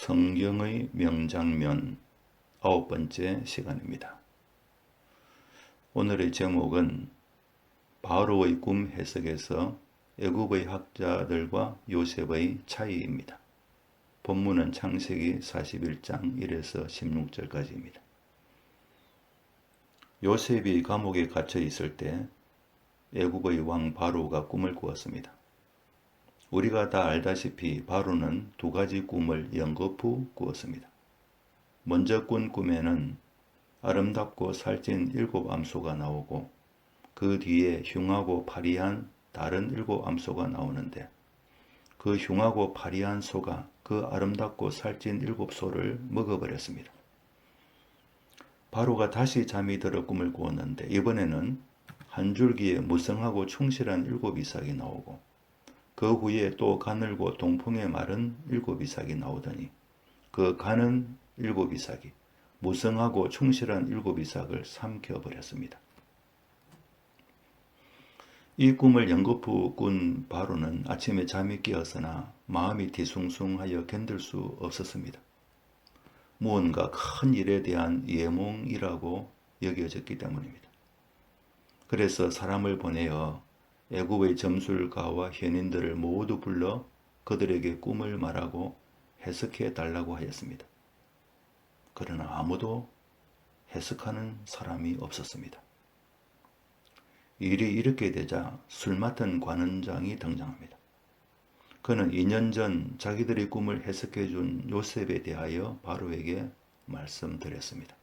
성경의 명장면 9번째 시간입니다. 오늘의 제목은 바로의 꿈 해석에서 애굽의 학자들과 요셉의 차이입니다. 본문은 창세기 41장 1에서 16절까지입니다. 요셉이 감옥에 갇혀 있을 때 애굽의 왕 바로가 꿈을 꾸었습니다. 우리가 다 알다시피 바로는 두 가지 꿈을 연거푸 꾸었습니다. 먼저 꾼 꿈에는 아름답고 살찐 7 암소가 나오고 그 뒤에 흉하고 파리한 다른 7 암소가 나오는데 그 흉하고 파리한 소가 그 아름답고 살찐 7 소를 먹어버렸습니다. 바로가 다시 잠이 들어 꿈을 꾸었는데 이번에는 한 줄기에 무성하고 충실한 7 이삭이 나오고 그 후에 또 가늘고 동풍에 마른 7 이삭이 나오더니 그 가는 7 이삭이 무성하고 충실한 7 이삭을 삼켜버렸습니다. 이 꿈을 연거푸 꾼 바로는 아침에 잠이 깨었으나 마음이 뒤숭숭하여 견딜 수 없었습니다. 무언가 큰 일에 대한 예몽이라고 여겨졌기 때문입니다. 그래서 사람을 보내어 애굽의 점술가와 현인들을 모두 불러 그들에게 꿈을 말하고 해석해 달라고 하였습니다. 그러나 아무도 해석하는 사람이 없었습니다. 일이 이렇게 되자 술 맡은 관원장이 등장합니다. 그는 2년 전 자기들의 꿈을 해석해 준 요셉에 대하여 바로에게 말씀드렸습니다.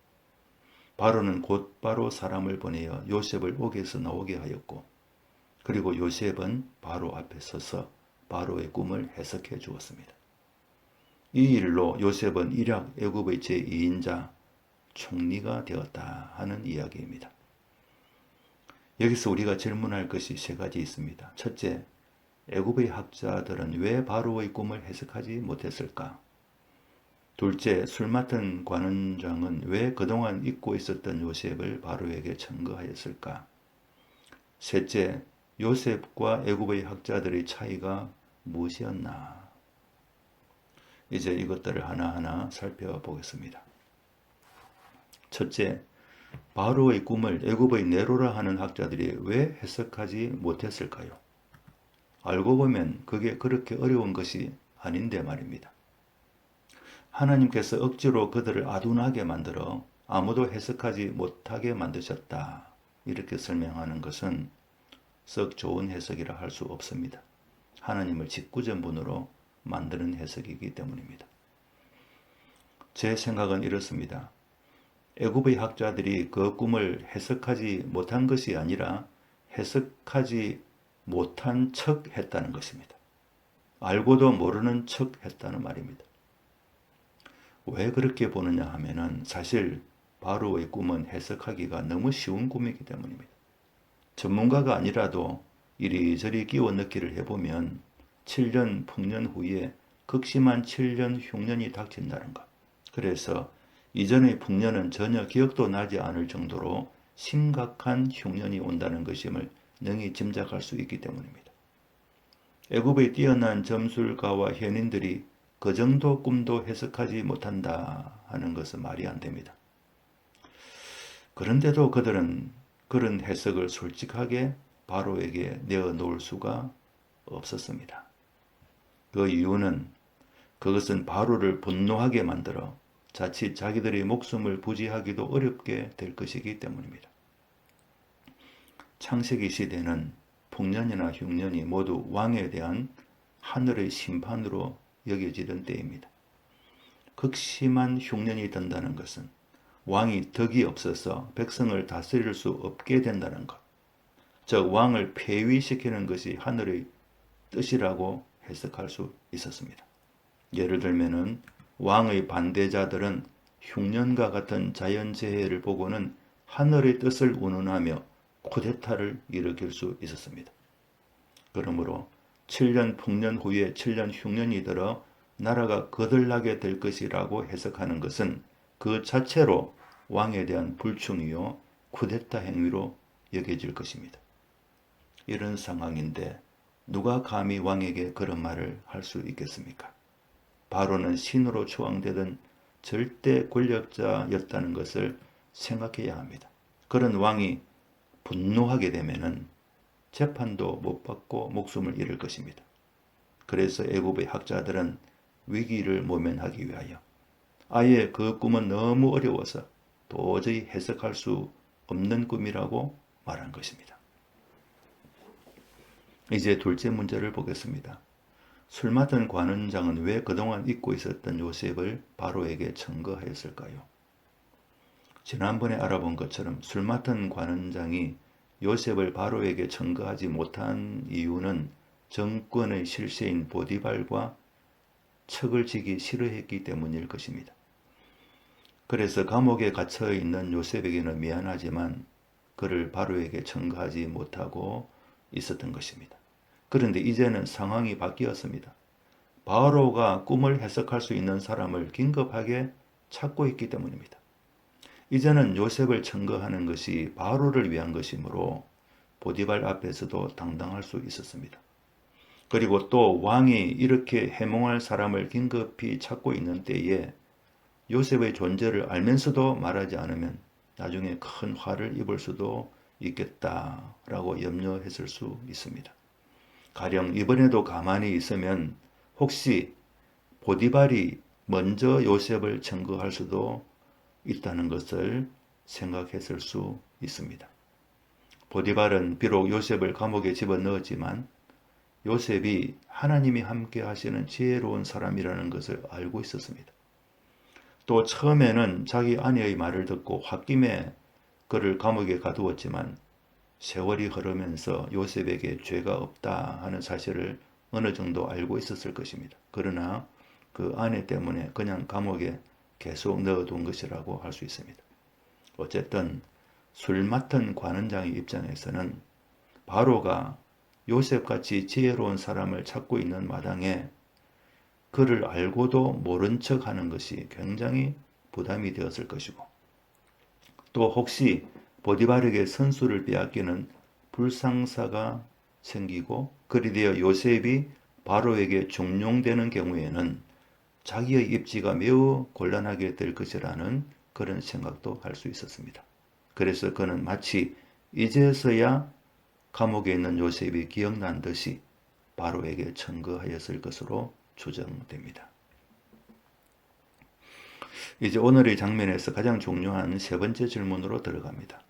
바로는 곧바로 사람을 보내어 요셉을 옥에서 나오게 하였고 그리고 요셉은 바로 앞에 서서 바로의 꿈을 해석해 주었습니다. 이 일로 요셉은 일약 애굽의 제2인자 총리가 되었다 하는 이야기입니다. 여기서 우리가 질문할 것이 3가지 있습니다. 첫째, 애굽의 학자들은 왜 바로의 꿈을 해석하지 못했을까? 둘째, 술 맡은 관원장은 왜 그동안 잊고 있었던 요셉을 바로에게 청구하였을까? 셋째, 요셉과 애굽의 학자들의 차이가 무엇이었나? 이제 이것들을 하나하나 살펴보겠습니다. 첫째, 바로의 꿈을 애굽의 네로라 하는 학자들이 왜 해석하지 못했을까요? 알고 보면 그게 그렇게 어려운 것이 아닌데 말입니다. 하나님께서 억지로 그들을 아둔하게 만들어 아무도 해석하지 못하게 만드셨다. 이렇게 설명하는 것은 썩 좋은 해석이라 할 수 없습니다. 하나님을 직구전분으로 만드는 해석이기 때문입니다. 제 생각은 이렇습니다. 애굽의 학자들이 그 꿈을 해석하지 못한 것이 아니라 해석하지 못한 척 했다는 것입니다. 알고도 모르는 척 했다는 말입니다. 왜 그렇게 보느냐 하면은 사실 바로의 꿈은 해석하기가 너무 쉬운 꿈이기 때문입니다. 전문가가 아니라도 이리저리 끼워 넣기를 해보면 7년 풍년 후에 극심한 7년 흉년이 닥친다는 것. 그래서 이전의 풍년은 전혀 기억도 나지 않을 정도로 심각한 흉년이 온다는 것임을 능히 짐작할 수 있기 때문입니다. 애굽의 뛰어난 점술가와 현인들이 그 정도 꿈도 해석하지 못한다 하는 것은 말이 안 됩니다. 그런데도 그들은 그런 해석을 솔직하게 바로에게 내어놓을 수가 없었습니다. 그 이유는 그것은 바로를 분노하게 만들어 자칫 자기들의 목숨을 부지하기도 어렵게 될 것이기 때문입니다. 창세기 시대는 풍년이나 흉년이 모두 왕에 대한 하늘의 심판으로 여겨지던 때입니다. 극심한 흉년이 든다는 것은 왕이 덕이 없어서 백성을 다스릴 수 없게 된다는 것, 즉 왕을 폐위시키는 것이 하늘의 뜻이라고 해석할 수 있었습니다. 예를 들면은 왕의 반대자들은 흉년과 같은 자연재해를 보고는 하늘의 뜻을 운운하며 쿠데타를 일으킬 수 있었습니다. 그러므로 7년 풍년 후에 7년 흉년이 들어 나라가 거들나게 될 것이라고 해석하는 것은 그 자체로 왕에 대한 불충이요 쿠데타 행위로 여겨질 것입니다. 이런 상황인데 누가 감히 왕에게 그런 말을 할 수 있겠습니까? 바로는 신으로 추앙되던 절대 권력자였다는 것을 생각해야 합니다. 그런 왕이 분노하게 되면은 재판도 못 받고 목숨을 잃을 것입니다. 그래서 애굽의 학자들은 위기를 모면하기 위하여 아예 그 꿈은 너무 어려워서 도저히 해석할 수 없는 꿈이라고 말한 것입니다. 이제 둘째 문제를 보겠습니다. 술 맡은 관원장은 왜 그동안 잊고 있었던 요셉을 바로에게 청거하였을까요? 지난번에 알아본 것처럼 술 맡은 관원장이 요셉을 바로에게 청거하지 못한 이유는 정권의 실세인 보디발과 척을 지기 싫어했기 때문일 것입니다. 그래서 감옥에 갇혀 있는 요셉에게는 미안하지만 그를 바로에게 청거하지 못하고 있었던 것입니다. 그런데 이제는 상황이 바뀌었습니다. 바로가 꿈을 해석할 수 있는 사람을 긴급하게 찾고 있기 때문입니다. 이제는 요셉을 청거하는 것이 바로를 위한 것이므로 보디발 앞에서도 당당할 수 있었습니다. 그리고 또 왕이 이렇게 해몽할 사람을 긴급히 찾고 있는 때에 요셉의 존재를 알면서도 말하지 않으면 나중에 큰 화를 입을 수도 있겠다라고 염려했을 수 있습니다. 가령 이번에도 가만히 있으면 혹시 보디발이 먼저 요셉을 청거할 수도 있다는 것을 생각했을 수 있습니다. 보디발은 비록 요셉을 감옥에 집어넣었지만 요셉이 하나님이 함께 하시는 지혜로운 사람이라는 것을 알고 있었습니다. 또 처음에는 자기 아내의 말을 듣고 홧김에 그를 감옥에 가두었지만 세월이 흐르면서 요셉에게 죄가 없다 하는 사실을 어느 정도 알고 있었을 것입니다. 그러나 그 아내 때문에 그냥 감옥에 계속 넣어둔 것이라고 할 수 있습니다. 어쨌든 술 맡은 관원장의 입장에서는 바로가 요셉같이 지혜로운 사람을 찾고 있는 마당에 그를 알고도 모른 척 하는 것이 굉장히 부담이 되었을 것이고 또 혹시 보디발에게 선수를 빼앗기는 불상사가 생기고 그리 되어 요셉이 바로에게 중용되는 경우에는 자기의 입지가 매우 곤란하게 될 것이라는 그런 생각도 할 수 있었습니다. 그래서 그는 마치 이제서야 감옥에 있는 요셉이 기억난 듯이 바로에게 청거하였을 것으로 추정됩니다. 이제 오늘의 장면에서 가장 중요한 세 번째 질문으로 들어갑니다.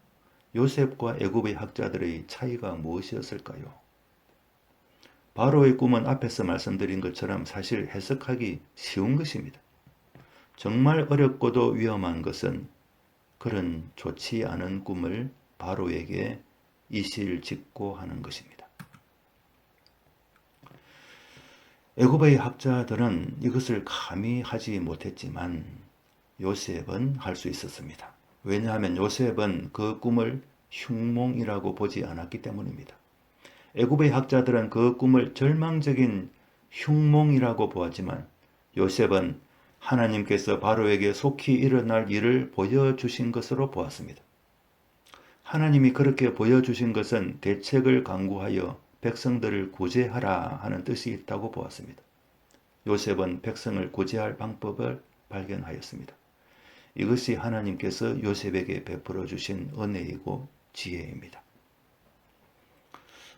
요셉과 애굽의 학자들의 차이가 무엇이었을까요? 바로의 꿈은 앞에서 말씀드린 것처럼 사실 해석하기 쉬운 것입니다. 정말 어렵고도 위험한 것은 그런 좋지 않은 꿈을 바로에게 이실직고 하는 것입니다. 애굽의 학자들은 이것을 감히 하지 못했지만 요셉은 할 수 있었습니다. 왜냐하면 요셉은 그 꿈을 흉몽이라고 보지 않았기 때문입니다. 애굽의 학자들은 그 꿈을 절망적인 흉몽이라고 보았지만 요셉은 하나님께서 바로에게 속히 일어날 일을 보여주신 것으로 보았습니다. 하나님이 그렇게 보여주신 것은 대책을 강구하여 백성들을 구제하라 하는 뜻이 있다고 보았습니다. 요셉은 백성을 구제할 방법을 발견하였습니다. 이것이 하나님께서 요셉에게 베풀어 주신 은혜이고 지혜입니다.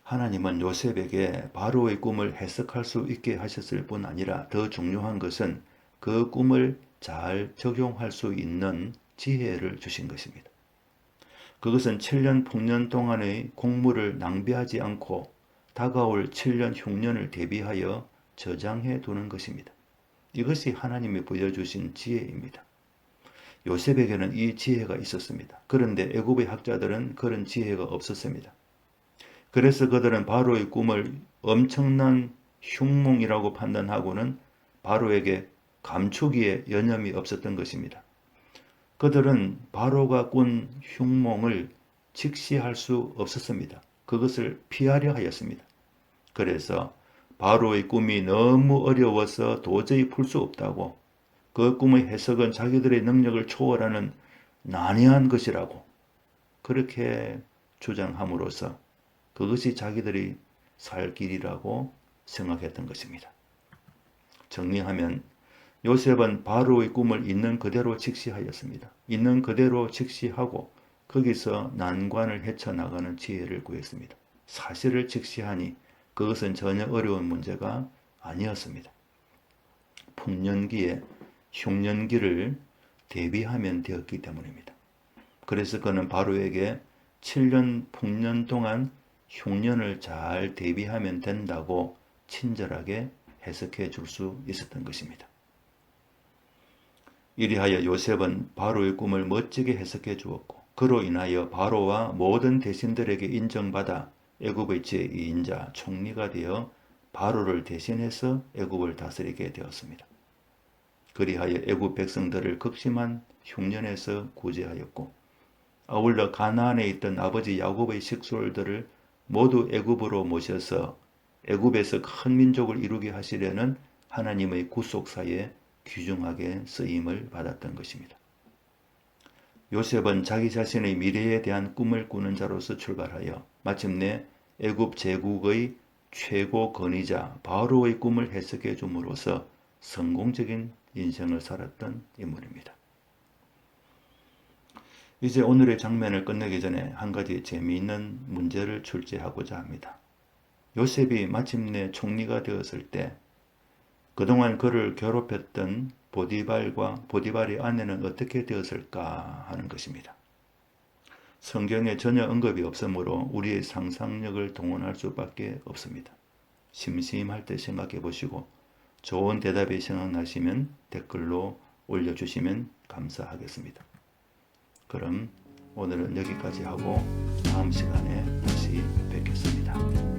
하나님은 요셉에게 바로의 꿈을 해석할 수 있게 하셨을 뿐 아니라 더 중요한 것은 그 꿈을 잘 적용할 수 있는 지혜를 주신 것입니다. 그것은 7년 풍년 동안의 공물을 낭비하지 않고 다가올 7년 흉년을 대비하여 저장해 두는 것입니다. 이것이 하나님이 보여주신 지혜입니다. 요셉에게는 이 지혜가 있었습니다. 그런데 애굽의 학자들은 그런 지혜가 없었습니다. 그래서 그들은 바로의 꿈을 엄청난 흉몽이라고 판단하고는 바로에게 감추기에 여념이 없었던 것입니다. 그들은 바로가 꾼 흉몽을 직시할 수 없었습니다. 그것을 피하려 하였습니다. 그래서 바로의 꿈이 너무 어려워서 도저히 풀 수 없다고, 그 꿈의 해석은 자기들의 능력을 초월하는 난해한 것이라고 그렇게 주장함으로써 그것이 자기들이 살 길이라고 생각했던 것입니다. 정리하면 요셉은 바로의 꿈을 있는 그대로 직시하였습니다. 있는 그대로 직시하고 거기서 난관을 헤쳐나가는 지혜를 구했습니다. 사실을 직시하니 그것은 전혀 어려운 문제가 아니었습니다. 풍년기에 흉년기를 대비하면 되었기 때문입니다. 그래서 그는 바로에게 7년 풍년 동안 흉년을 잘 대비하면 된다고 친절하게 해석해 줄 수 있었던 것입니다. 이리하여 요셉은 바로의 꿈을 멋지게 해석해 주었고 그로 인하여 바로와 모든 대신들에게 인정받아 애굽의 제2인자 총리가 되어 바로를 대신해서 애굽을 다스리게 되었습니다. 그리하여 애굽 백성들을 극심한 흉년에서 구제하였고 아울러 가나안에 있던 아버지 야곱의 식솔들을 모두 애굽으로 모셔서 애굽에서 큰 민족을 이루게 하시려는 하나님의 구속사에 귀중하게 쓰임을 받았던 것입니다. 요셉은 자기 자신의 미래에 대한 꿈을 꾸는 자로서 출발하여 마침내 애굽 제국의 최고 권위자 바로의 꿈을 해석해 줌으로써 성공적인 인생을 살았던 인물입니다. 이제 오늘의 장면을 끝내기 전에 한 가지 재미있는 문제를 출제하고자 합니다. 요셉이 마침내 총리가 되었을 때 그동안 그를 괴롭혔던 보디발의 아내는 어떻게 되었을까 하는 것입니다. 성경에 전혀 언급이 없으므로 우리의 상상력을 동원할 수밖에 없습니다. 심심할 때 생각해 보시고 좋은 대답이 생각나시면 댓글로 올려주시면 감사하겠습니다. 그럼 오늘은 여기까지 하고 다음 시간에 다시 뵙겠습니다.